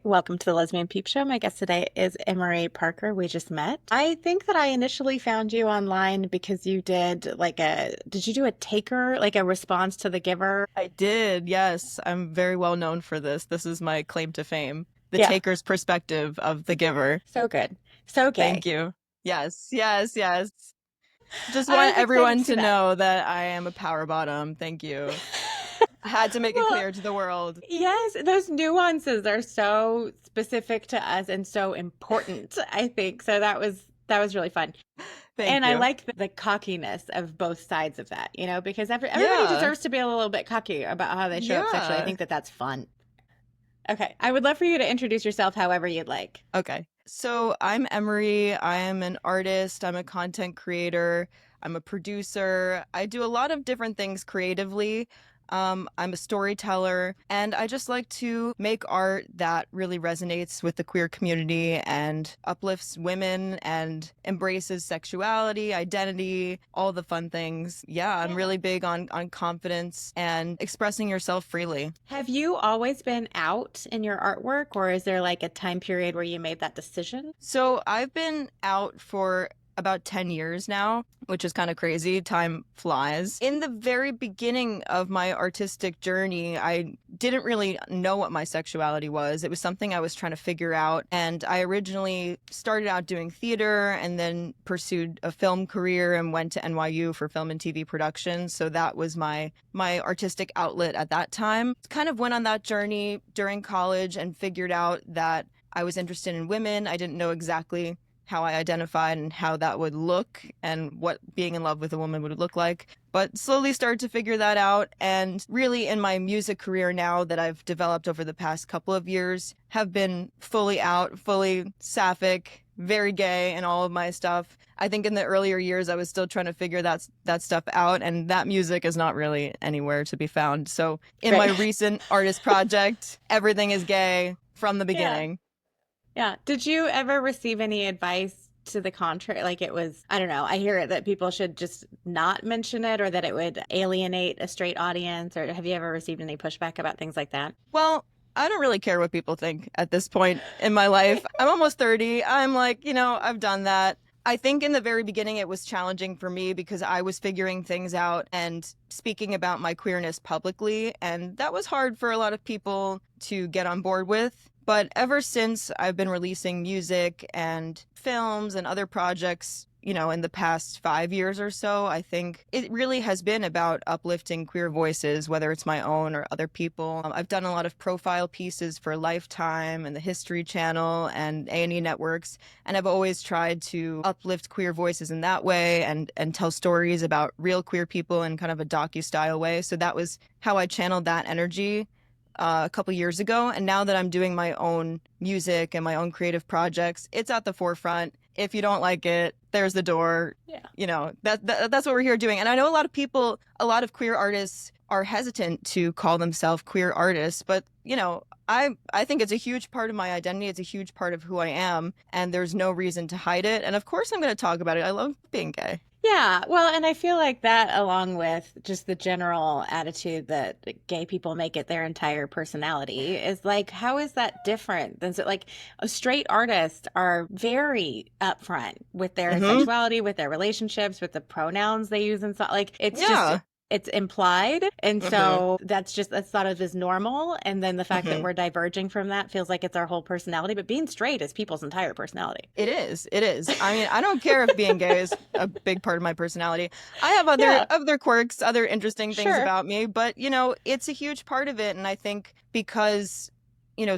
Welcome to the Lesbian Peep Show. My guest today is Emory Parker. We just met. I think that I initially found you online because you did you do a taker, like a response to the giver? I did, yes. I'm very well known for this. This is my claim to fame. The Yeah, taker's perspective of the giver. so good. So Thank gay. you. Yes, yes, yes. Just I want was excited to everyone see to that. know that I am a power bottom. Thank you. I had to make it Well, clear to the world. yes, those nuances are so specific to us and so important, I think. So that was really fun. Thank And I you. like the cockiness of both sides of that, because everybody Yeah, deserves to be a little bit cocky about how they show up sexually. I yeah. think that that's fun. Okay. I would love for you to introduce yourself however you'd like. Okay. So I'm Emery. I am an artist. I'm a content creator. I'm a producer. I do a lot of different things creatively. I'm a storyteller, and I just like to make art that really resonates with the queer community and uplifts women and embraces sexuality, identity, all the fun things. Yeah, I'm Yeah. really big on confidence and expressing yourself freely. Have you always been out in your artwork, or is there like a time period where you made that decision? So I've been out for about 10 years now, which is kind of crazy. Time flies. In the very beginning of my artistic journey, I didn't really know what my sexuality was. It was something I was trying to figure out. And I originally started out doing theater and then pursued a film career and went to NYU for film and TV production. So that was my artistic outlet at that time. Kind of went on that journey during college and figured out that I was interested in women. I didn't know exactly how I identified and how that would look and what being in love with a woman would look like. But slowly started to figure that out. And really, in my music career now that I've developed over the past couple of years, have been fully out, fully sapphic, very gay in all of my stuff. I think in the earlier years, I was still trying to figure that stuff out, and that music is not really anywhere to be found. So in my Right. recent artist project, everything is gay from the Yeah. beginning. Yeah. Did you ever receive any advice to the contrary? Like it was, I don't know, I hear it that people should just not mention it or that it would alienate a straight audience. Or have you ever received any pushback about things like that? Well, I don't really care what people think at this point in my life. I'm almost 30. I'm like, I've done that. I think in the very beginning it was challenging for me because I was figuring things out and speaking about my queerness publicly, and that was hard for a lot of people to get on board with. But ever since I've been releasing music and films and other projects, in the past 5 years or so, I think it really has been about uplifting queer voices, whether it's my own or other people. I've done a lot of profile pieces for Lifetime and the History Channel and A&E networks, and I've always tried to uplift queer voices in that way and tell stories about real queer people in kind of a docu-style way. So that was how I channeled that energy a couple years ago. And now that I'm doing my own music and my own creative projects, it's at the forefront. If you don't like it, there's the door. Yeah. That's what we're here doing. And I know a lot of people, a lot of queer artists are hesitant to call themselves queer artists, but I think it's a huge part of my identity. It's a huge part of who I am, and there's no reason to hide it. And of course, I'm going to talk about it. I love being gay. Yeah, well, and I feel like that, along with just the general attitude that gay people make it their entire personality, is like, how is that different than so, like straight artists are very upfront with their Hmm. sexuality, with their relationships, with the pronouns they use and so like Yeah. it's implied. And Hmm. so that's thought of as normal. And then the fact that Hmm. we're diverging from that feels like it's our whole personality. But being straight is people's entire personality. It is. It is. I mean, I don't care if being gay is a big part of my personality. I have other Yeah, other quirks, other interesting things sure. about me, but it's a huge part of it. And I think because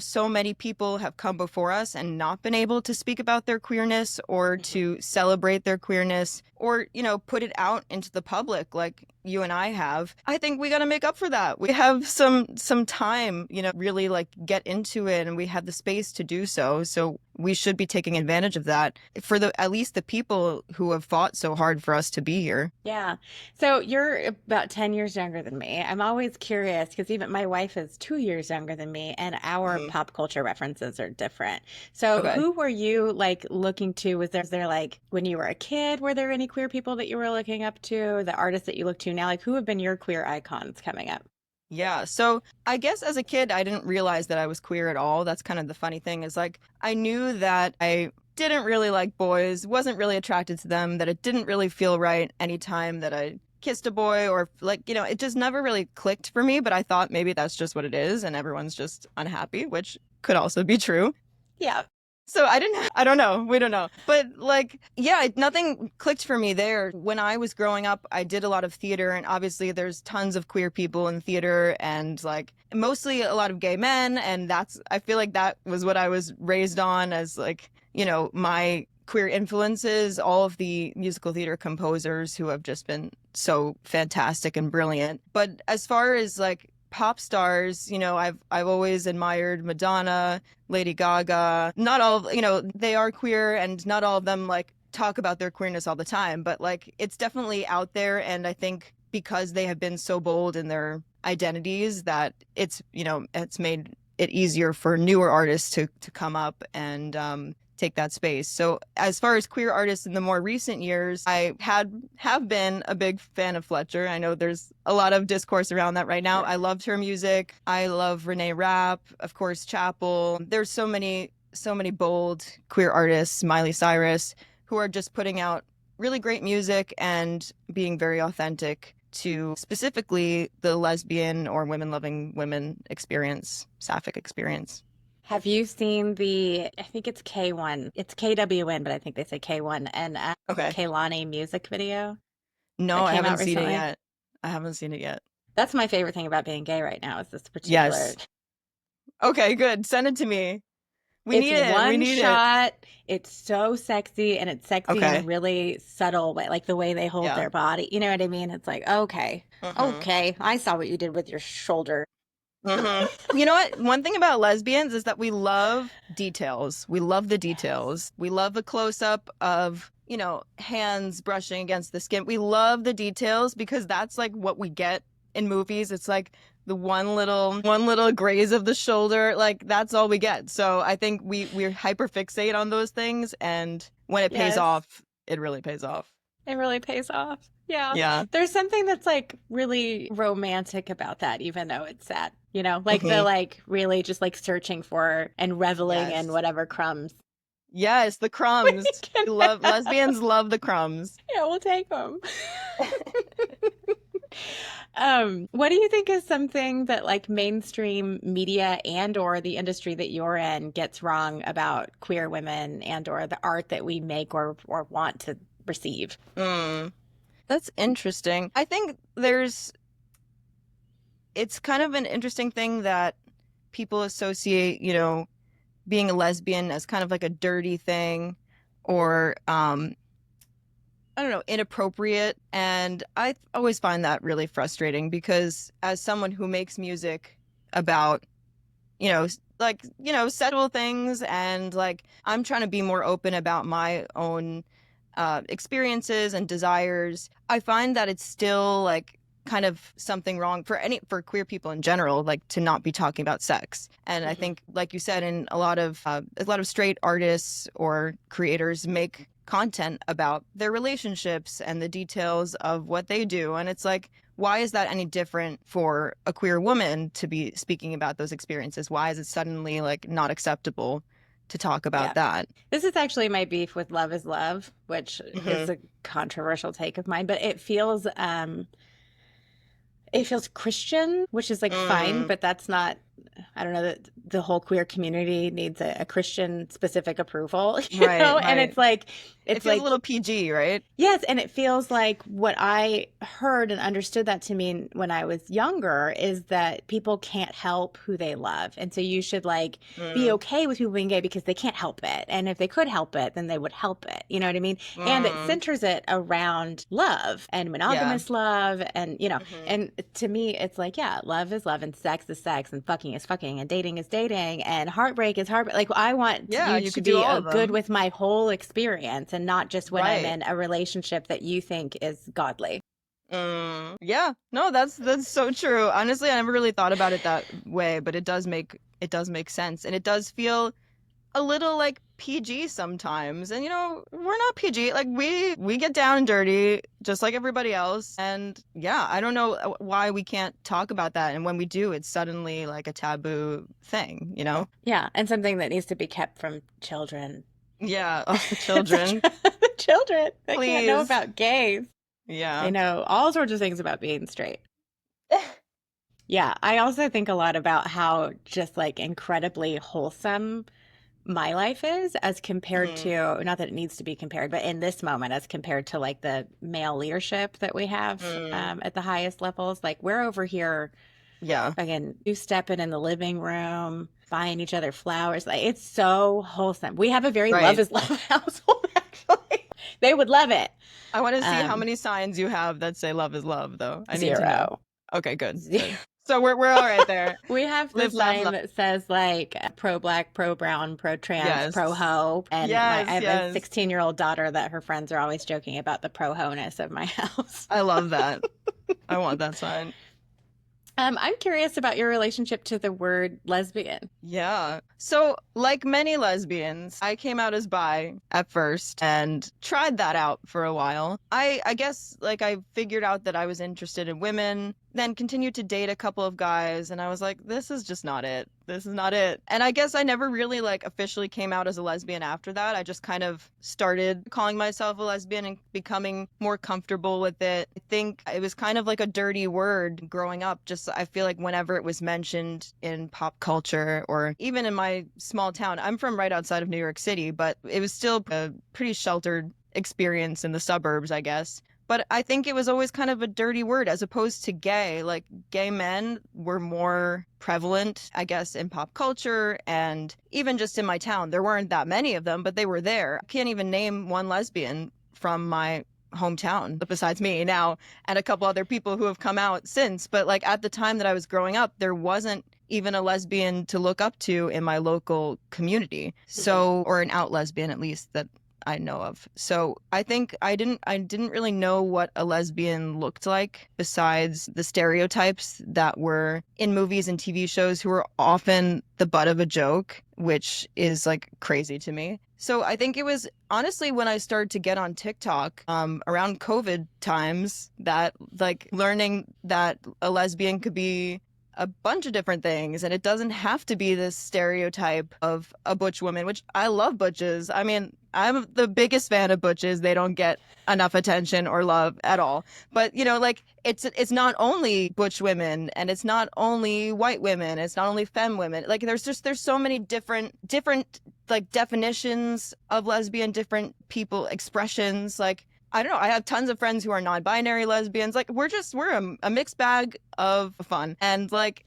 so many people have come before us and not been able to speak about their queerness or Mhm. to celebrate their queerness or, put it out into the public like you and I have. I think we got to make up for that. We have some time, really like get into it, and we have the space to do so. So we should be taking advantage of that for the at least the people who have fought so hard for us to be here. Yeah. So you're about 10 years younger than me. I'm always curious because even my wife is 2 years younger than me, and our Mhm. pop culture references are different. So Okay. who were you like looking to? Was there like when you were a kid, were there any queer people that you were looking up to? The artists that you look to now, like who have been your queer icons coming up? Yeah. So I guess as a kid, I didn't realize that I was queer at all. That's kind of the funny thing is like, I knew that I didn't really like boys, wasn't really attracted to them, that it didn't really feel right anytime that I kissed a boy or like, it just never really clicked for me. But I thought maybe that's just what it is and everyone's just unhappy, which could also be true. Yeah. So I don't know. We don't know. But like, yeah, nothing clicked for me there. When I was growing up, I did a lot of theater, and obviously there's tons of queer people in theater and like mostly a lot of gay men. And I feel like that was what I was raised on as like, my queer influences, all of the musical theater composers who have just been so fantastic and brilliant. But as far as like pop stars, I've always admired Madonna, Lady Gaga. Not all, they are queer and not all of them like talk about their queerness all the time, but like it's definitely out there. And I think because they have been so bold in their identities that it's made it easier for newer artists to come up and take that space. So as far as queer artists in the more recent years, have been a big fan of Fletcher. I know there's a lot of discourse around that right now. Sure. I loved her music. I love Renee Rapp, of course, Chappell. There's so many bold queer artists, Miley Cyrus, who are just putting out really great music and being very authentic to specifically the lesbian or women loving women experience, sapphic experience. Have you seen I think it's K1. It's KWN, but I think they say K1 and Okay. Kaylani music video No, that I came haven't out seen it recently? yet. I haven't seen it yet. That's my favorite thing about being gay right now is this particular. Yes. Okay, good. Send it to me. We It's need it. We one need it. shot. It's so sexy and it's sexy in a Okay. really subtle way, like the way they hold Yeah. their body. You know what I mean? It's like, okay, Mm-hmm. okay, I saw what you did with your shoulder. Mm-hmm. You know what? One thing about lesbians is that we love details. We love the Yes. details. We love a close up of, hands brushing against the skin. We love the details because that's like what we get in movies. It's like the one little graze of the shoulder. Like that's all we get. So I think we're hyper fixate on those things, and when it pays Yes. off, it really pays off. It really pays off. Yeah. Yeah. There's something that's like really romantic about that, even though it's sad. Like the Hmm. like really just like searching for and reveling in Yes. whatever crumbs Yes, the we crumbs. can have. Lesbians love the crumbs. Yeah, we'll take them. What do you think is something that like mainstream media and or the industry that you're in gets wrong about queer women and or the art that we make or want to receive? Mm, that's interesting. I think it's kind of an interesting thing that people associate, being a lesbian as kind of like a dirty thing or I don't know, inappropriate. And I always find that really frustrating because as someone who makes music about, sexual things and like I'm trying to be more open about my own experiences and desires, I find that it's still like kind of something wrong for queer people in general, like to not be talking about sex. And I Hmm. think, like you said, in a lot of straight artists or creators make content about their relationships and the details of what they do, and it's like, why is that any different for a queer woman to be speaking about those experiences? Why is it suddenly like not acceptable to talk about Yeah. that? This is actually my beef with Love is Love, which Hmm. is a controversial take of mine, but it feels Christian, which is like fine, Mm, but that's not, I don't know, that the whole queer community needs a Christian specific approval, right, And right. It it's feels a like, little PG, right? yes, and it feels like what I heard and understood that to mean when I was younger is that people can't help who they love. And so you should like be Mm, okay with people being gay because they can't help it. And if they could help it, then they would help it. You know what I mean? And it mm, centers it around love and yeah. monogamous love Hmm. and to me it's like, yeah, love is love and sex is sex and fucking is fucking and dating is dating and heartbreak is heartbreak. Like I want Yeah, you you to could do be all of good them. with my whole experience and not just when I'm Right. in a relationship that you think is godly. Yeah. No, that's so true. Honestly, I never really thought about it that way, but it does make sense, and it does feel a little like PG sometimes. And we're not PG. Like we get down and dirty just like everybody else. And yeah, I don't know why we can't talk about that. And when we do, it's suddenly like a taboo thing, you know? Yeah, and something that needs to be kept from children. Yeah. Oh, the Such children, children. They can't know please. about gays. They Yeah. know all sorts of things about being straight. Yeah, I also think a lot about how just like incredibly wholesome my life is as compared Hmm. to, not that it needs to be compared, but in this moment, as compared to like the male leadership that we have Mm. at the highest levels. Like we're over here, Yeah. again, two stepping in the living room, buying each other flowers. Like it's so wholesome. We have a very love Right. is love household, actually. They would love it. I want to see how Um, many signs you have that say love is love, though. I need to know. Zero. Okay, good, Zero. good. So we're all right there. We have the Live, laugh, sign love. that says like pro black, pro brown, pro trans, pro Yes. ho. And I Yes, have a yes. 16-year-old daughter that her friends are always joking about the pro ho ness of my house. I love that. I want that sign. I'm curious about your relationship to the word lesbian. Yeah. So, like many lesbians, I came out as bi at first and tried that out for a while. I guess like I figured out that I was interested in women, then continued to date a couple of guys, and I was like, this is just not it. This is not it. And I guess I never really like officially came out as a lesbian after that. I just kind of started calling myself a lesbian and becoming more comfortable with it. I think it was kind of like a dirty word growing up. Just I feel like whenever it was mentioned in pop culture or even in my small town, I'm from right outside of New York City, but it was still a pretty sheltered experience in the suburbs, I guess. But I think it was always kind of a dirty word as opposed to gay. Like gay men were more prevalent, I guess, in pop culture and even just in my town. There weren't that many of them, but they were there. I can't even name one lesbian from my hometown besides me now and a couple other people who have come out since. But like at the time that I was growing up, there wasn't even a lesbian to look up to in my local community. So, or an out lesbian at least that I know of. So I think I didn't really know what a lesbian looked like besides the stereotypes that were in movies and TV shows who were often the butt of a joke, which is like crazy to me. So I think it was honestly when I started to get on TikTok around COVID times that like learning that a lesbian could be a bunch of different things and it doesn't have to be this stereotype of a butch woman, which I love butches. I mean, I'm the biggest fan of butches. They don't get enough attention or love at all. But like it's not only butch women and it's not only white women, it's not only femme women. Like there's so many different like definitions of lesbian, different people expressions. Like I don't know. I have tons of friends who are non-binary lesbians. Like we're a mixed bag of fun. And like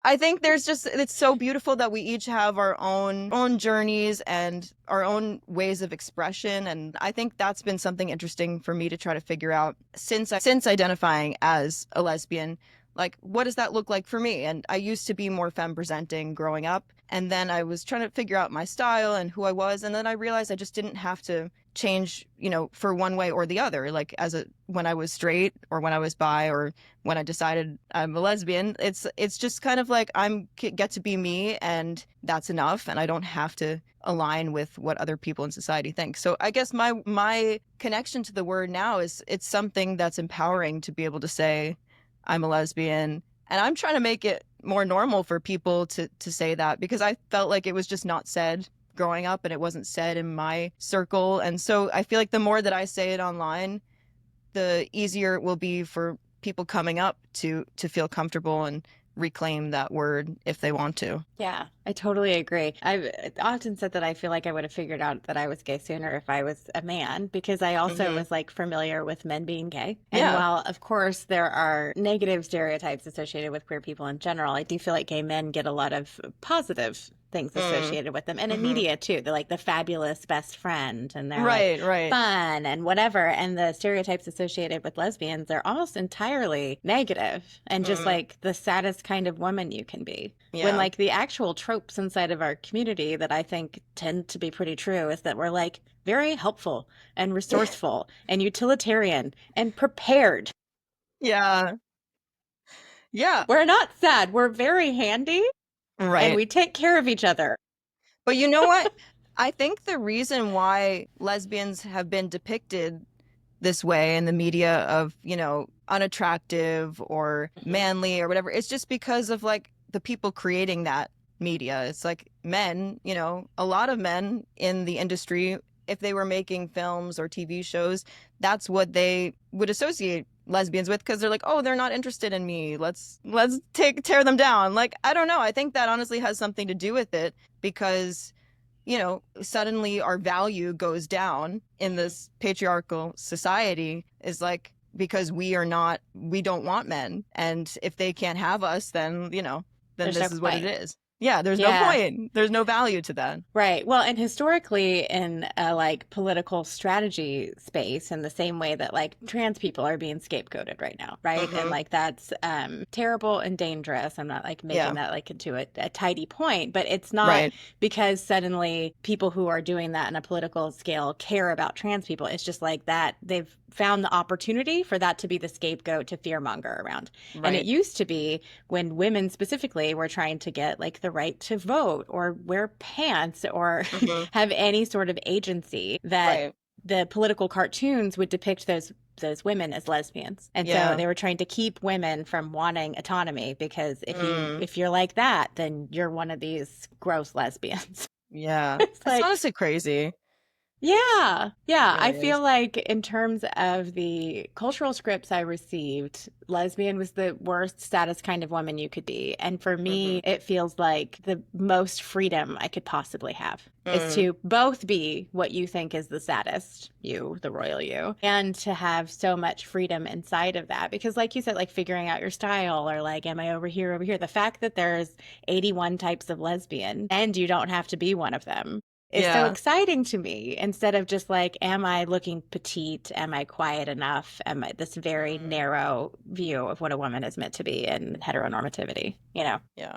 I think there's just it's so beautiful that we each have our own journeys and our own ways of expression, and I think that's been something interesting for me to try to figure out since identifying as a lesbian. Like what does that look like for me? And I used to be more femme presenting growing up, and then I was trying to figure out my style and who I was, and then I realized I just didn't have to change, for one way or the other. Like when I was straight or when I was bi or when I decided I'm a lesbian, it's just kind of like get to be me and that's enough and I don't have to align with what other people in society think. So I guess my connection to the word now is it's something that's empowering to be able to say I'm a lesbian and I'm trying to make it more normal for people to say that because I felt like it was just not said growing up and it wasn't said in my circle. And so I feel like the more that I say it online, the easier it will be for people coming up to feel comfortable and reclaim that word if they want to. Yeah, I totally agree. I've often said that I feel like I would have figured out that I was gay sooner if I was a man, because I also Hmm. was like familiar with men being gay. And Yeah. while, of course, there are negative stereotypes associated with queer people in general, I do feel like gay men get a lot of positive things Mm. associated with them. And in Hmm. media too. They're like the fabulous best friend and they're like Right, right. fun and whatever. And the stereotypes associated with lesbians are almost entirely negative and just Mm. like the saddest kind of woman you can be. When Yeah. like the actual tropes inside of our community that I think tend to be pretty true is that we're like very helpful and resourceful and utilitarian and prepared. Yeah. Yeah. We're not sad. We're very handy and Right. we take care of each other. But you know what? I think the reason why lesbians have been depicted this way in the media of, unattractive or Mhm. manly or whatever, it's just because of like the people creating that media. It's like men, a lot of men in the industry, if they were making films or TV shows, that's what they would associate lesbians with because they're like, oh, they're not interested in me. Let's tear them down. Like, I don't know. I think that honestly has something to do with it because suddenly our value goes down in Mhm. this patriarchal society is like because we don't want men. And if they can't have us, then There's no this is what it point. is. Yeah, there's no Yeah. point. There's no value to that. Right. Well, and historically in a like political strategy space, in the same way that like trans people are being scapegoated right now, right? And Mm-hmm. like that's terrible and dangerous. I'm not like making Yeah, that like into a tidy point, but it's not right. because suddenly people who are doing that in a political scale care about trans people. It's just like that they've found the opportunity for that to be the scapegoat to fearmonger around. And it Right. used to be when women specifically were trying to get like the right to vote or wear pants or Mm-hmm. have any sort of agency, that Right. the political cartoons would depict those women as lesbians. And so Yeah. they were trying to keep women from wanting autonomy because Mm. if you're like that, then you're one of these gross lesbians. Yeah. It's It's like honestly crazy. yeah, It yeah. I really feel is. like in terms of the cultural scripts I received, lesbian was the worst saddest kind of woman you could be. And for Mm-hmm. me, it feels like the most freedom I could possibly have is Mm. to both be what you think is the saddest you, the royal you, and to have so much freedom inside of that. Because like you said, like figuring out your style or like, am I over here, over here? The fact that there's 81 types of lesbian and you don't have to be one of them is so Yeah. exciting to me instead of just like, am I looking petite? Am I quiet enough? Am I this very Mm. narrow view of what a woman is meant to be in heteronormativity, you know? Yeah.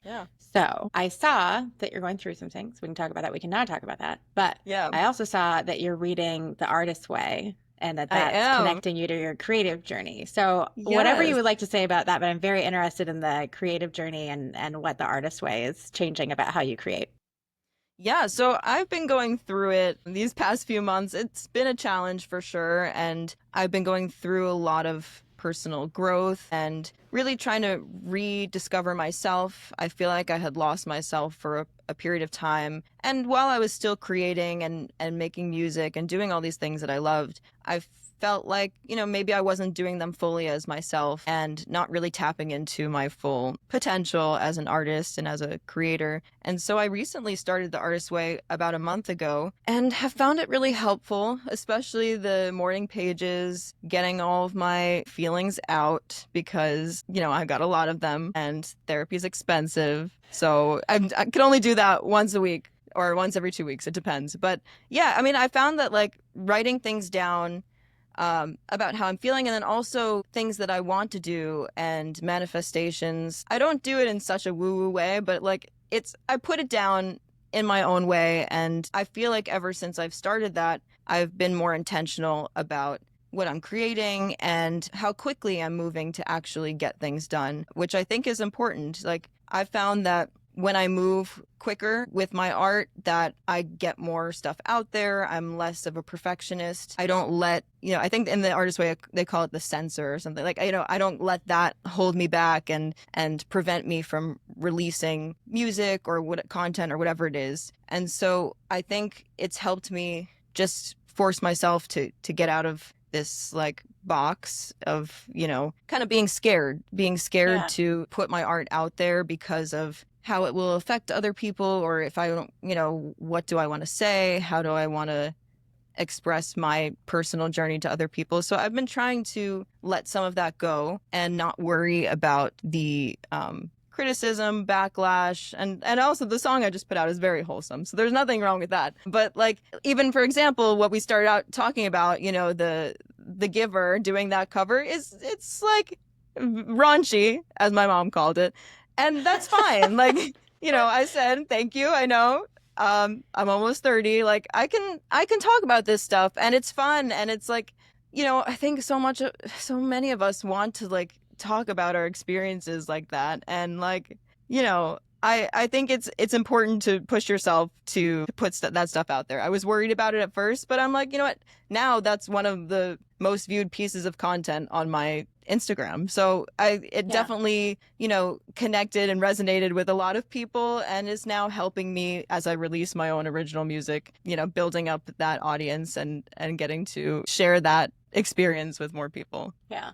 Yeah. So I saw that you're going through some things. We can talk about that. We can not talk about that. But Yeah. I also saw that you're reading The Artist's Way and that I that's am. connecting you to your creative journey. So whatever you Yes. would like to say about that, but I'm very interested in the creative journey and what The Artist's Way is changing about how you create. Yeah, so I've been going through it these past few months. It's been a challenge for sure, and I've been going through a lot of personal growth and really trying to rediscover myself. I feel like I had lost myself for a period of time. And while I was still creating and making music and doing all these things that I loved, I felt like, maybe I wasn't doing them fully as myself and not really tapping into my full potential as an artist and as a creator. And so I recently started the Artist Way about a month ago and have found it really helpful, especially the morning pages, getting all of my feelings out because, I got a lot of them and therapy is expensive. So I can only do that once a week or once every 2 weeks. It depends. But yeah, I mean, I found that like writing things down about how I'm feeling, and then also things that I want to do and manifestations. I don't do it in such a woo woo way, but like I put it down in my own way. And I feel like ever since I've started that, I've been more intentional about what I'm creating and how quickly I'm moving to actually get things done, which I think is important. Like, I found that when I move quicker with my art, that I get more stuff out there. I'm less of a perfectionist. I don't let, I think in the artist way they call it the censor or something. Like, I don't let that hold me back and prevent me from releasing music or what content or whatever it is. And so I think it's helped me just force myself to get out of this like box of, kind of being scared Yeah. to put my art out there because of how it will affect other people, or if I don't, what do I want to say? How do I want to express my personal journey to other people? So I've been trying to let some of that go and not worry about the criticism, backlash, and also the song I just put out is very wholesome. So there's nothing wrong with that. But like, even for example, what we started out talking about, the giver doing that cover it's like raunchy, as my mom called it. And that's fine. Like, I said, thank you. I know. I'm almost 30. Like, I can talk about this stuff and it's fun. And it's like, I think so many of us want to like talk about our experiences like that. And like, I think it's important to push yourself to put that stuff out there. I was worried about it at first, but I'm like, you know what? Now that's one of the most viewed pieces of content on my Instagram. So it Yeah. definitely, connected and resonated with a lot of people and is now helping me as I release my own original music, building up that audience and getting to share that experience with more people. Yeah.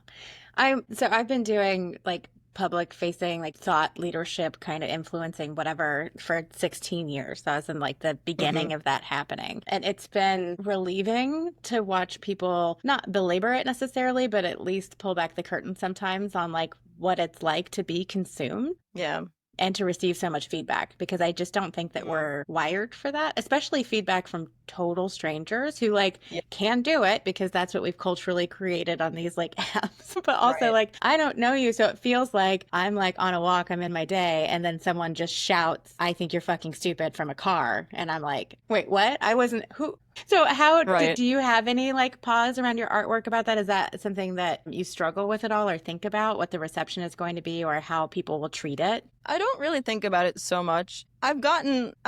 I've been doing like public facing, like thought leadership, kind of influencing whatever for 16 years. So I was in like the Hmm. beginning of that happening. And it's been relieving to watch people not belabor it necessarily, but at least pull back the curtain sometimes on like what it's like to be consumed Yeah. and to receive so much feedback, because I just don't think that Mhm. we're wired for that, especially feedback from total strangers who like Yeah. can do it because that's what we've culturally created on these like apps. But also Right. like I don't know you, so it feels like I'm like on a walk, I'm in my day, and then someone just shouts, "I think you're fucking stupid" from a car, and I'm like, "Wait, what? I wasn't who?" So how Right. do you have any like pause around your artwork about that? Is that something that you struggle with at all or think about what the reception is going to be or how people will treat it? I don't really think about it so much. I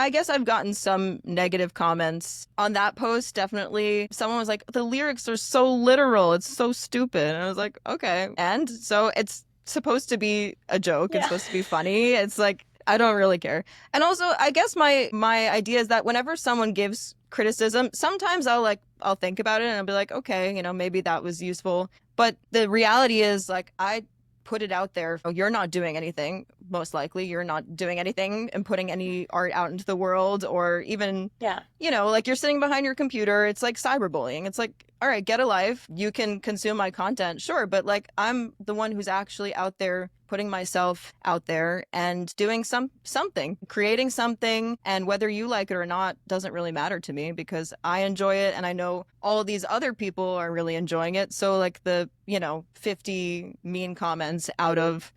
guess I've gotten some negative comments on that post, definitely. Someone was like, the lyrics are so literal. It's so stupid. And I was like, okay. And so it's supposed to be a joke. It's Yeah. supposed to be funny. It's like, I don't really care. And also, I guess my idea is that whenever someone gives criticism, sometimes I'll think about it and I'll be like, okay, maybe that was useful. But the reality is like I put it out there. Oh, you're not doing anything. Most likely, you're not doing anything and putting any art out into the world, or even, Yeah. like you're sitting behind your computer. It's like cyberbullying. It's like, all right, get a life. You can consume my content, sure, but like I'm the one who's actually out there putting myself out there and doing something, creating something, and whether you like it or not doesn't really matter to me because I enjoy it and I know all of these other people are really enjoying it. So like the, 50 mean comments out of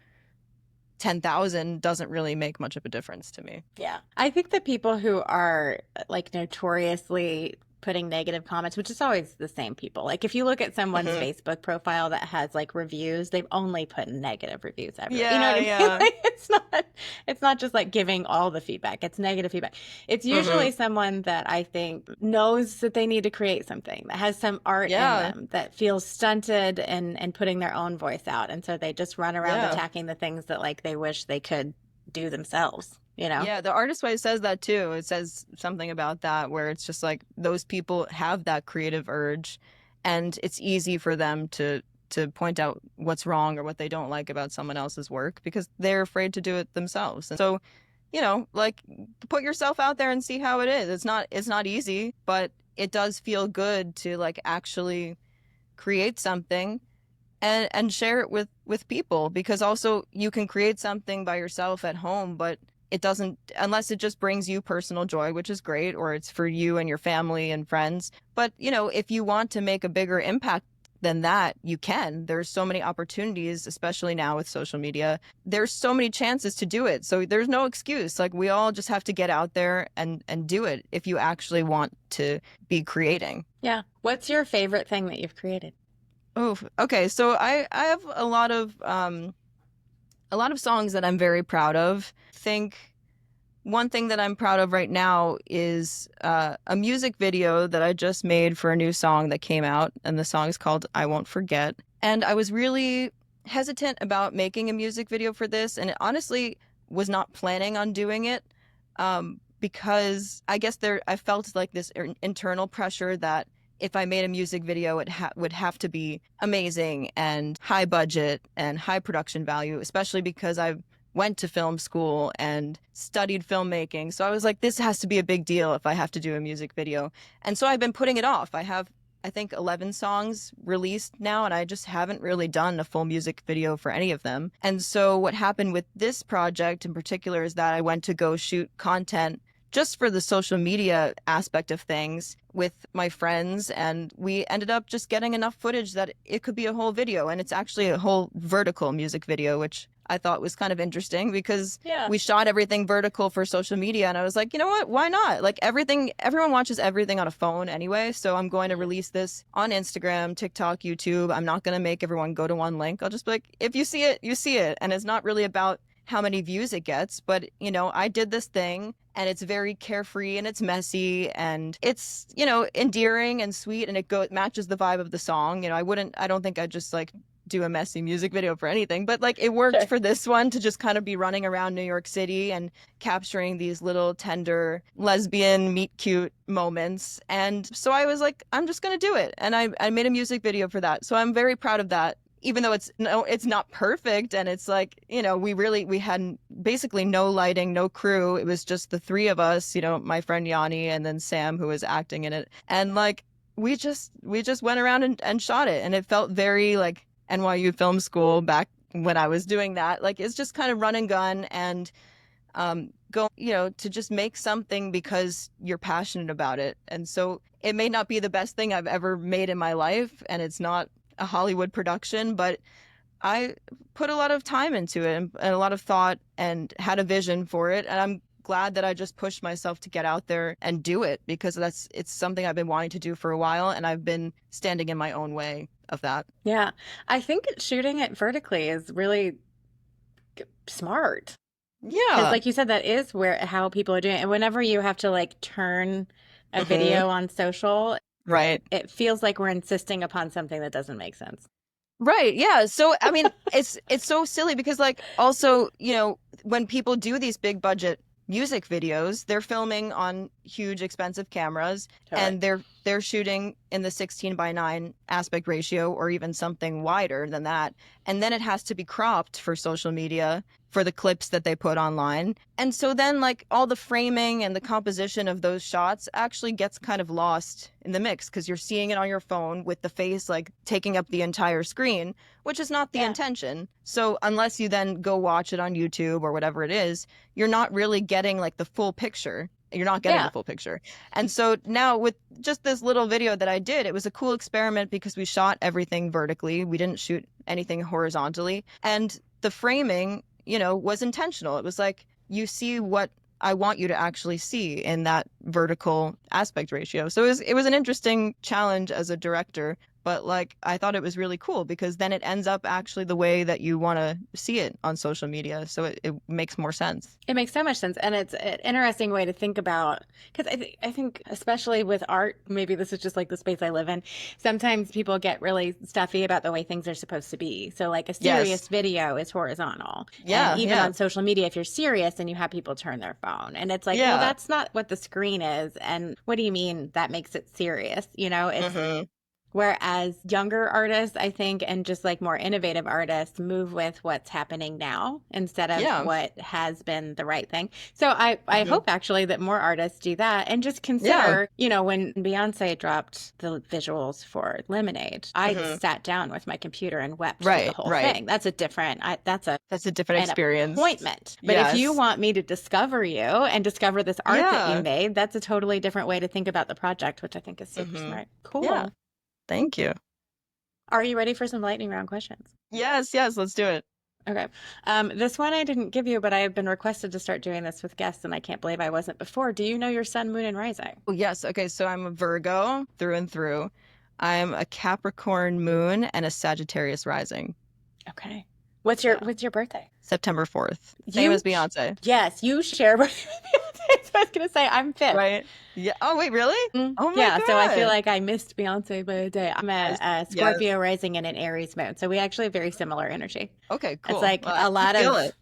10,000 doesn't really make much of a difference to me. Yeah. I think the people who are like notoriously putting negative comments, which is always the same people. Like if you look at someone's Hmm. Facebook profile that has like reviews, they've only put negative reviews everywhere. You know what Yeah, I mean? yeah. Like it's not just like giving all the feedback. It's negative feedback. It's Hmm. usually someone that I think knows that they need to create something that has some art in Yeah, them that feels stunted and putting their own voice out. And so they just run around yeah. attacking the things that like they wish they could do themselves, you know? Yeah, the artist way says that too. It says something about that where it's just like those people have that creative urge and it's easy for them to point out what's wrong or what they don't like about someone else's work because they're afraid to do it themselves. And so, like put yourself out there and see how it is. It's not easy, but it does feel good to like actually create something and share it with people because also you can create something by yourself at home, but it doesn't unless it just brings you personal joy, which is great, or it's for you and your family and friends. But if you want to make a bigger impact than that, you can. There's so many opportunities, especially now with social media. There's so many chances to do it. So there's no excuse. Like we all just have to get out there and do it if you actually want to be creating. Yeah. What's your favorite thing that you've created? Oh, okay. So I have a lot of songs that I'm very proud of. I think one thing that I'm proud of right now is a music video that I just made for a new song that came out, and the song is called I Won't Forget. And I was really hesitant about making a music video for this, and honestly was not planning on doing it because I guess I felt like this internal pressure that if I made a music video, it would have to be amazing and high budget and high production value, especially because I went to film school and studied filmmaking. So I was like, this has to be a big deal if I have to do a music video. And so I've been putting it off. I have, I think, 11 songs released now, and I just haven't really done a full music video for any of them. And so what happened with this project in particular is that I went to go shoot content just for the social media aspect of things with my friends, and we ended up just getting enough footage that it could be a whole video, and it's actually a whole vertical music video, which I thought was kind of interesting because Yeah. we shot everything vertical for social media, and I was like, you know what, why not? Like everyone watches everything on a phone anyway, so I'm going to release this on Instagram, TikTok, YouTube. I'm not going to make everyone go to one link. I'll just be like, if you see it, you see it, and it's not really about how many views it gets, but I did this thing and it's very carefree and it's messy and it's, endearing and sweet, and it matches the vibe of the song. I don't think I'd just like do a messy music video for anything, but like it worked Sure. for this one to just kind of be running around New York City and capturing these little tender lesbian meet cute moments. And so I was like, I'm just going to do it. And I made a music video for that. So I'm very proud of that. Even though it's not perfect, and it's like, we had basically no lighting, no crew. It was just the three of us, my friend Yanni and then Sam, who was acting in it. And like we just went around and shot it, and it felt very like NYU film school back when I was doing that. Like it's just kind of run and gun, and go, to just make something because you're passionate about it. And so it may not be the best thing I've ever made in my life, and it's not a Hollywood production, but I put a lot of time into it and a lot of thought and had a vision for it. And I'm glad that I just pushed myself to get out there and do it, because it's something I've been wanting to do for a while, and I've been standing in my own way of that. Yeah. I think shooting it vertically is really smart. Because, Yeah. like you said, that is how people are doing it. And whenever you have to like turn a Hmm. video on social, Right. it feels like we're insisting upon something that doesn't make sense. Right. Yeah. So I mean, it's so silly because like also, when people do these big budget music videos, they're filming on huge expensive cameras, Totally. and they're shooting in the 16:9 aspect ratio or even something wider than that. And then it has to be cropped for social media for the clips that they put online. And so then like all the framing and the composition of those shots actually gets kind of lost in the mix, because you're seeing it on your phone with the face like taking up the entire screen, which is not the Yeah. intention. So unless you then go watch it on YouTube or whatever it is, you're not really getting like the full picture. You're not getting the Yeah. full picture. And so now with just this little video that I did, it was a cool experiment because we shot everything vertically. We didn't shoot anything horizontally. And the framing, was intentional. It was like, you see what I want you to actually see in that vertical aspect ratio. So it was an interesting challenge as a director, but like I thought it was really cool because then it ends up actually the way that you want to see it on social media. So it makes more sense. It makes so much sense. And it's an interesting way to think about, because I think, especially with art, maybe this is just like the space I live in, sometimes people get really stuffy about the way things are supposed to be. So, like a serious Yes. video is horizontal. And Yeah. even Yeah. on social media, if you're serious and you have people turn their phone, and it's like, well, Yeah. that's not what the screen is. And what do you mean that makes it serious? It's Hmm. Whereas younger artists, I think, and just like more innovative artists move with what's happening now instead of Yeah. what has been the right thing. So I Hmm. hope actually that more artists do that, and just Yeah. consider, when Beyonce dropped the visuals for Lemonade, I Hmm. sat down with my computer and wept through the Right. whole Right. thing. That's a different, that's That's a different an experience. appointment. But if you Yes. want me to discover you and discover this art that you Yeah. made, that's a totally different way to think about the project, which I think is super Hmm. smart. Yeah. Cool. Thank you. Are you ready for some lightning round questions? Yes. Yes. Let's do it. Okay. This one I didn't give you, but I have been requested to start doing this with guests, and I can't believe I wasn't before. Do you know your sun, moon, and rising? Oh, yes. Okay. So I'm a Virgo through and through. I'm a Capricorn moon and a Sagittarius rising. Okay. What's your Yeah. what's your birthday? September 4th. Same You, as Beyonce. yes, you share birthday with Beyonce. So I was gonna say I'm fifth. Right? Yeah. Oh, wait, really? Oh my Yeah, so I feel God. like I missed Beyonce by a day. I'm Yes. a Yes. Scorpio rising and an Aries moon, so we actually have very similar energy. Okay, It's cool. like Well, a I lot feel of it.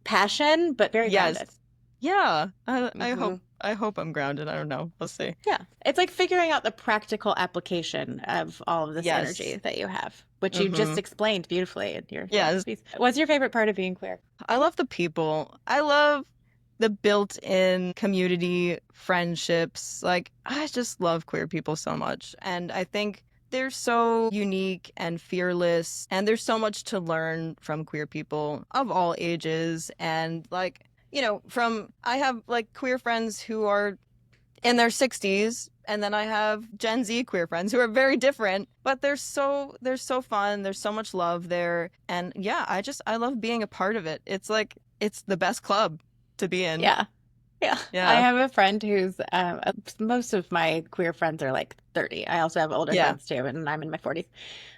passion, but very Yes. grounded. Yeah. I Hmm. hope I'm grounded. I don't know. We'll see. Yeah. It's like figuring out the practical application of all of this energy Yes. that you have, which you just Mm-hmm. explained beautifully in your Yes. piece. What's your favorite part of being queer? I love the people. I love the built-in community friendships. Like, I just love queer people so much. And I think they're so unique and fearless. And there's so much to learn from queer people of all ages. And like, I have like queer friends who are in their 60s, and then I have Gen Z queer friends who are very different, but they're so fun. There's so much love there. And yeah, I love being a part of it. It's like it's the best club to be in. Yeah. Yeah. I Yeah. have a friend who's most of my queer friends are like 30. I also have older Yeah. friends too, and I'm in my 40s.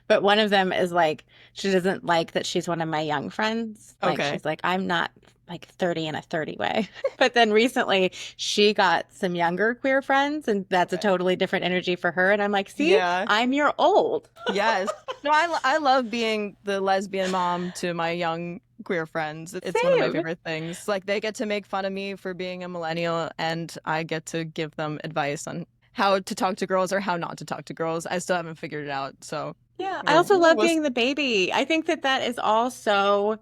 But one of them is like, she doesn't like that she's one of my young friends. Like, Okay. she's like, I'm not like 30 in a 30 way. But then recently she got some younger queer friends, and that's a totally different energy for her. And I'm like, see, Yeah. I'm your old. Yes. No, I love being the lesbian mom to my young queer friends. It's one of my Same. favorite things. Like they get to make fun of me for being a millennial, and I get to give them advice on how to talk to girls or how not to talk to girls. I still haven't figured it out. So Yeah. I we're also love we'll being the baby. I think that that is all so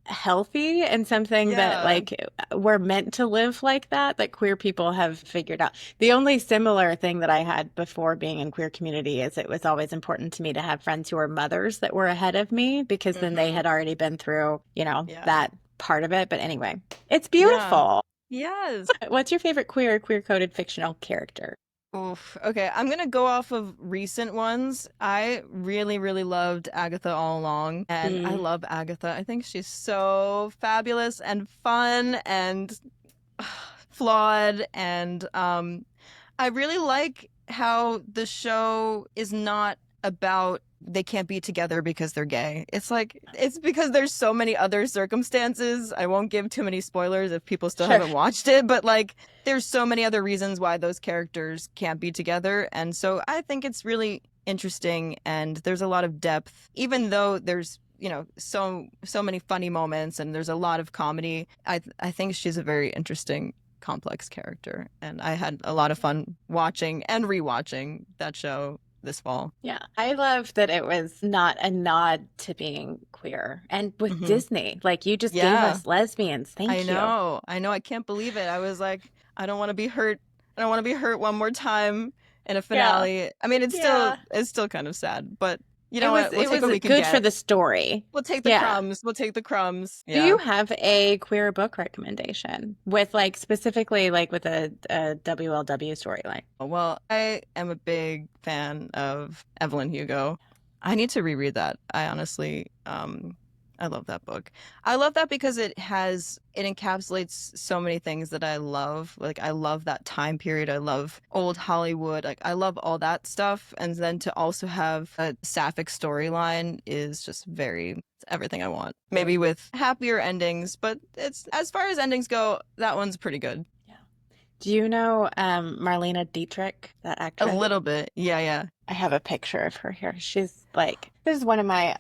healthy and something that yeah. like we're meant to live like that queer people have figured out. The only similar thing that I had before being in queer community is it was always important to me to have friends who were mothers that were ahead of me because then they Hmm. had already been through, Yeah. that part of it. But anyway, it's Yeah. beautiful. Yes. What's your favorite queer coded fictional character? Oof. Okay, I'm gonna go off of recent ones. I really, really loved Agatha all along, and I Mm, love Agatha. I think she's so fabulous and fun and flawed, and I really like how the show is not about they can't be together because they're gay. It's like it's because there's so many other circumstances. I won't give too many spoilers if people still sure. haven't watched it, but like there's so many other reasons why those characters can't be together. And so I think it's really interesting and there's a lot of depth even though there's so many funny moments and there's a lot of comedy. I think she's a very interesting complex character. And I had a lot of fun watching and rewatching that show this fall. Yeah, I love that it was not a nod to being queer. And with Hmm. Disney, like you just gave Yeah, us lesbians. I Thank you. know. I know. I can't believe it. I was like, I don't want to be hurt. I don't want to be hurt one more time in a Yeah. finale. I mean, Yeah. it's still kind of sad, but you It know was what? We'll it take was what we can good for get. the story. We'll take the Yeah. crumbs. We'll take the crumbs. Do Yeah. you have a queer book recommendation with like specifically like with a WLW storyline? Well, I am a big fan of Evelyn Hugo. I need to reread that. I honestly, I love that book. I love that because it encapsulates so many things that I love. Like I love that time period. I love old Hollywood. Like I love all that stuff. And then to also have a sapphic storyline is just it's everything I want. Maybe with happier endings, but it's as far as endings go, that one's pretty good. Yeah. Do you know Marlena Dietrich, that A actress? little bit. Yeah, yeah. I have a picture of her here. She's like, this is one of my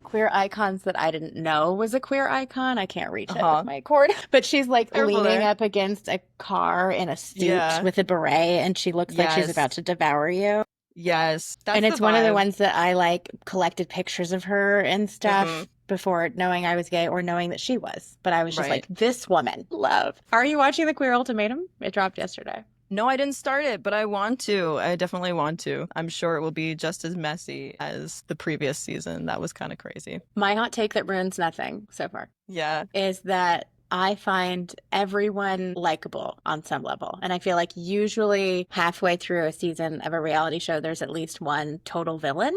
queer icons that I didn't know was a queer icon. I can't reach it with Uh-huh. my cord, but she's like Careful leaning there. up against a car in a suit Yeah. with a beret, and she looks like she's about Yes. to devour you. Yes. And That's the it's one of the vibe. ones that I like collected pictures of her and Hmm. stuff before knowing I was gay or knowing that she was. But I was just Right. like, this woman, love. Are you watching The Queer Ultimatum? It dropped yesterday. No, I didn't start it, but I want to. I definitely want to. I'm sure it will be just as messy as the previous season. That was kind of crazy. My hot take that ruins nothing so far Yeah. is that I find everyone likable on some level. And I feel like usually halfway through a season of a reality show, there's at least one total villain,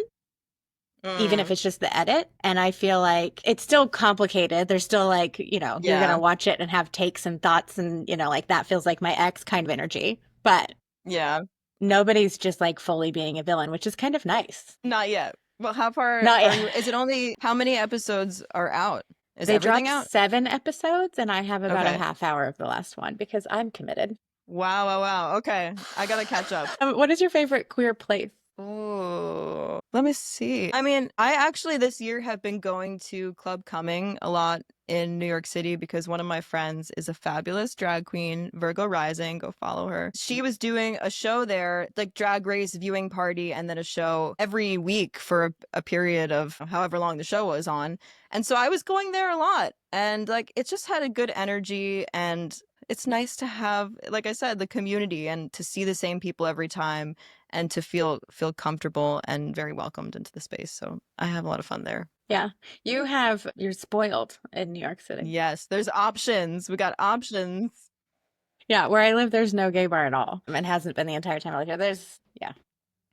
even if Mm. it's just the edit. And I feel like it's still complicated. There's still like, you're going to Yeah. watch it and have takes and thoughts. And, like that feels like my ex kind of energy. But Yeah. nobody's just like fully being a villain, which is kind of nice. Not yet. Well, how far Not are yet. you? Is it only how many episodes are out? Is They everything dropped out? 7 episodes, and I have about a Okay. half hour of the last one because I'm committed. Wow, wow, wow. Okay. I gotta catch up. What is your favorite queer place? Oh, let me see. I mean, I actually this year have been going to Club Coming a lot in New York City because one of my friends is a fabulous drag queen, Virgo Rising. Go follow her. She was doing a show there, like drag race viewing party, and then a show every week for a period of however long the show was on. And so I was going there a lot, and like it just had a good energy and it's nice to have, like I said, the community and to see the same people every time and to feel comfortable and very welcomed into the space. So I have a lot of fun there. Yeah. You're spoiled in New York City. Yes, there's options. We got options. Yeah, where I live, there's no gay bar at all. It hasn't been the entire time I live here. Yeah,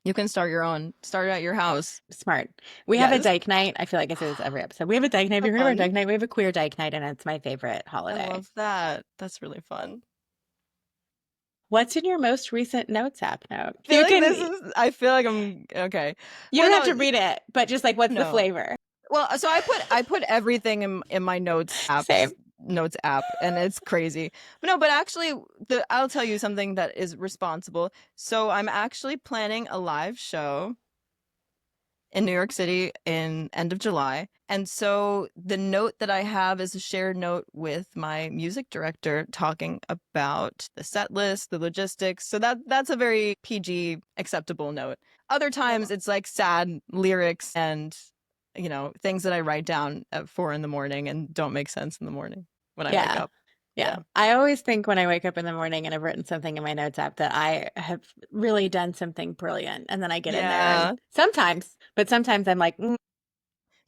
You can start your own. Start it at your house. smart. We have a Yes. dyke night. I feel like I say this every episode. We have a dyke night. Have So you heard of our fun. dyke night? We have a queer dyke night, and it's my favorite I holiday. love that. That's really fun. What's in your most recent Notes app note? I feel like this is, I feel like I'm okay. You Well, don't have no, to read it, but just like what's the no. flavor? Well, so I put everything in my Same. notes app, and it's crazy. But no, but actually, I'll tell you something that is responsible. So I'm actually planning a live show in New York City in end of July. And so the note that I have is a shared note with my music director talking about the set list, the logistics. So that's a very PG acceptable note. Other times No. it's like sad lyrics and things that I write down at 4 in the morning and don't make sense in the morning when I wake Yeah. up. Yeah. Yeah. I always think when I wake up in the morning and I've written something in my notes app that I have really done something brilliant. And then I get in there and Yeah. sometimes I'm like,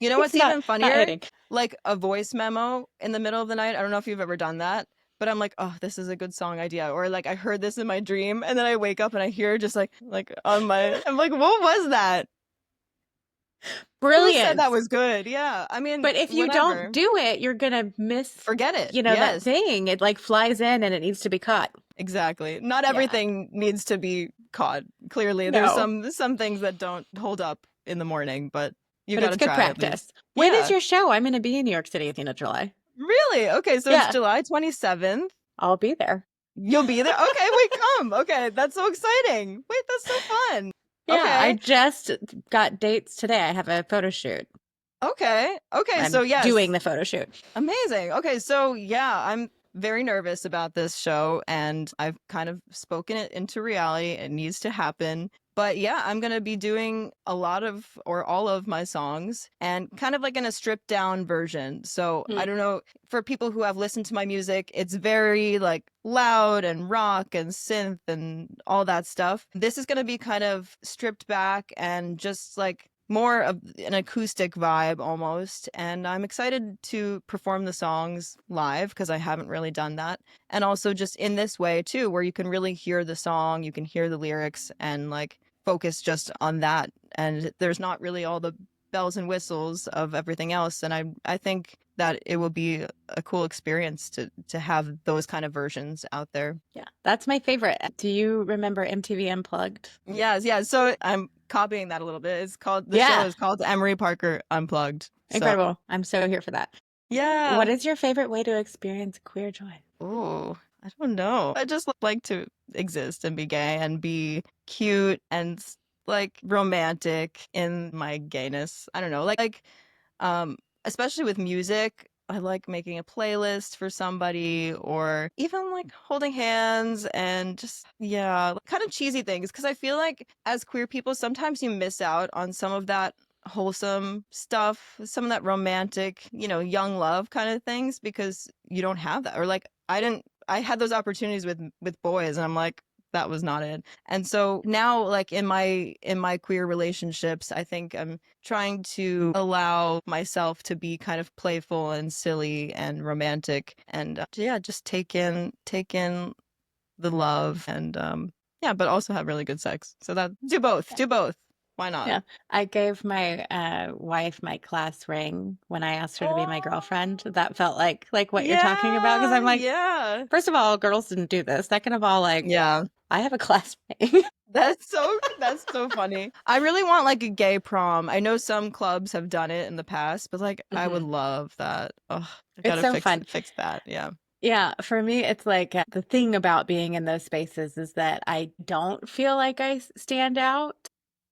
You know it's what's not even not funnier? hitting. Like a voice memo in the middle of the night. I don't know if you've ever done that, but I'm like, oh, this is a good song idea. Or like I heard this in my dream, and then I wake up and I hear just like on my. I'm like, what was that? Who said that Brilliance. was good? Yeah, I mean, But if you don't whatever. do it, you're gonna miss, Forget it. that Yes, thing. It like flies in and it needs to be caught. exactly. Not Yeah. everything needs to be caught. Clearly, there's No. some things that don't hold up in the morning, but you But got it's to good try at least. practice. When is Yeah. your show? I'm gonna be in New York City at the end of July. Really? Okay, so it's Yeah, July 27th. I'll be there. You'll be there? Okay, wait, come. Okay, that's so exciting. Wait, that's so fun. Yeah, I Okay. just got dates today. I have a photo shoot. Okay. Okay, so I'm doing yes. the photo shoot. Amazing. Okay, so yeah, I'm very nervous about this show and I've kind of spoken it into reality. It needs to happen. But yeah, I'm going to be doing a lot of or all of my songs and kind of like in a stripped down version. So I Mm. don't know, for people who have listened to my music, it's very like loud and rock and synth and all that stuff. This is going to be kind of stripped back and just like more of an acoustic vibe almost. And I'm excited to perform the songs live because I haven't really done that. And also just in this way too, where you can really hear the song, you can hear the lyrics and like focus just on that. And there's not really all the bells and whistles of everything else. And I think that it will be a cool experience to have those kind of versions out there. Yeah, that's my favorite. Do you remember MTV Unplugged? Yes, yeah. So I'm copying that a little bit. The show Yeah, is called Emory Parker Unplugged. So incredible. I'm so here for that. What yeah. is your favorite way to experience queer joy? Oh, I don't know. I just like to exist and be gay and be cute and like romantic in my gayness. I don't know. Um especially with music, I like making a playlist for somebody or even like holding hands and just yeah, kind of cheesy things because I feel like as queer people sometimes you miss out on some of that wholesome stuff, some of that romantic, young love kind of things because you don't have that or like I had those opportunities with boys and I'm like that was not it. And so now like in my queer relationships, I think I'm trying to allow myself to be kind of playful and silly and romantic and yeah, just take in the love and yeah, but also have really good sex. So that do both. Yeah. Do both. Why not? Yeah. I gave my wife my class ring when I asked her to be my girlfriend. Oh, That felt like what you're talking about because yeah, I'm like, yeah. first of all, girls didn't do this. Second of all, like Yeah. I have a class ring. That's so funny. I really want like a gay prom. I know some clubs have done it in the past, but like I would Mhm. love that. Oh, I It's gotta so fix fun. fix that. Yeah. Yeah, for me, it's like the thing about being in those spaces is that I don't feel like stand out,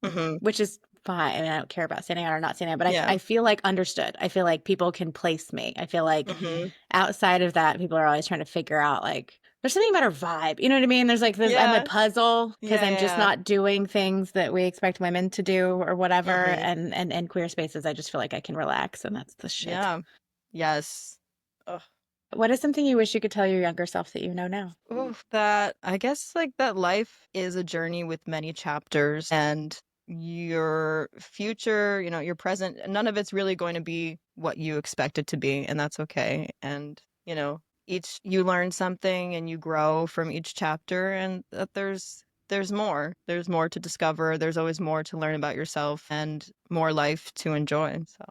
Hmm. which is fine. I mean, I don't care about standing out or not standing out, but Yeah. I feel like understood. I feel like people can place me. I feel like Hmm. outside of that, people are always trying to figure out like there's something about her vibe. You know what I mean? There's like this I'm a Yeah. puzzle because Yeah. I'm just Yeah. not doing things that we expect women to do or whatever. Hmm. And in queer spaces, I just feel like I can relax and that's the shit. Yeah. Yes. Ugh. What is something you wish you could tell your younger self that you know now? Oof, that I guess like that life is a journey with many chapters and your future, your present, none of it's really going to be what you expect it to be, and that's okay. And, each you learn something and you grow from each chapter and that there's more. There's more to discover. There's always more to learn about yourself and more life to enjoy. So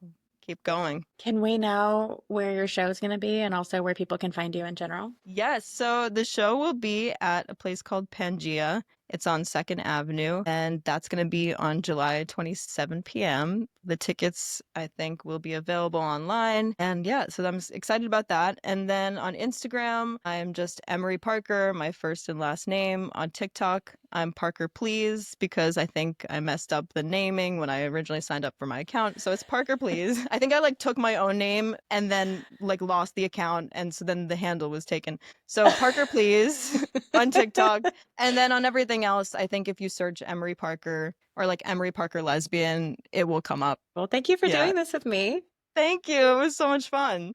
keep going. Can we know where your show is going to be and also where people can find you in general? Yes, so the show will be at a place called Pangea. It's on 2nd Avenue, and that's going to be on July 27 p.m. The tickets, I think, will be available online. And yeah, so I'm excited about that. And then on Instagram, I am just Emory Parker, my first and last name. On TikTok, I'm Parker Please because I think I messed up the naming when I originally signed up for my account. So it's Parker Please. I think I like took my own name and then like lost the account, and so then the handle was taken. So Parker Please on TikTok. And then on everything else, I think if you search Emory Parker or like Emory Parker lesbian, it will come up. Well, thank you for Yeah. doing this with me. Thank you. It was so much fun.